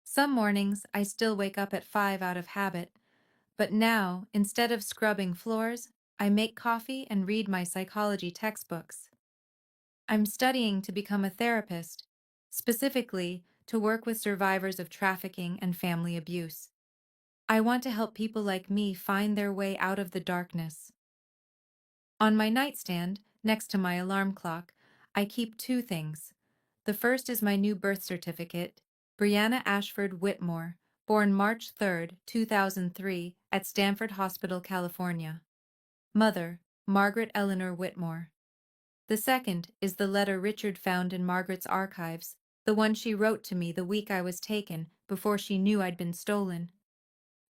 Some mornings I still wake up at 5 out of habit, but now, instead of scrubbing floors, I make coffee and read my psychology textbooks. I'm studying to become a therapist, specifically to work with survivors of trafficking and family abuse. I want to help people like me find their way out of the darkness. On my nightstand, next to my alarm clock, I keep 2 things. The first is my new birth certificate, Brianna Ashford Whitmore, born March 3, 2003, at Stanford Hospital, California. Mother, Margaret Eleanor Whitmore. The second is the letter Richard found in Margaret's archives, the one she wrote to me the week I was taken, before she knew I'd been stolen.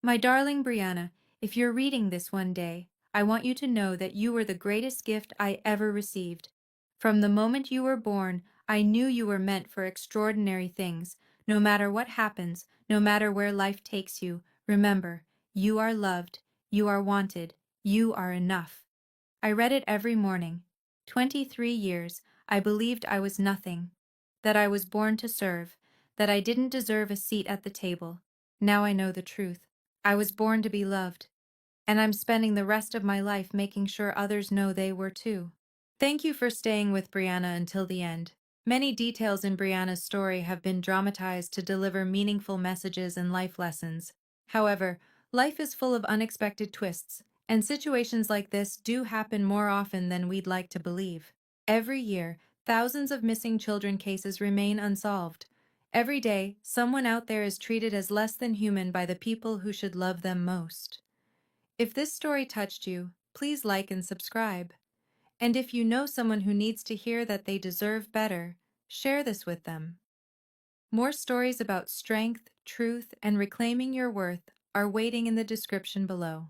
"My darling Brianna, if you're reading this one day, I want you to know that you were the greatest gift I ever received. From the moment you were born, I knew you were meant for extraordinary things. No matter what happens, no matter where life takes you, remember, you are loved, you are wanted, you are enough." I read it every morning. 23 years, I believed I was nothing, that I was born to serve, that I didn't deserve a seat at the table. Now I know the truth. I was born to be loved, and I'm spending the rest of my life making sure others know they were too. Thank you for staying with Brianna until the end. Many details in Brianna's story have been dramatized to deliver meaningful messages and life lessons. However, life is full of unexpected twists, and situations like this do happen more often than we'd like to believe. Every year, thousands of missing children cases remain unsolved. Every day, someone out there is treated as less than human by the people who should love them most. If this story touched you, please like and subscribe. And if you know someone who needs to hear that they deserve better, share this with them. More stories about strength, truth, and reclaiming your worth are waiting in the description below.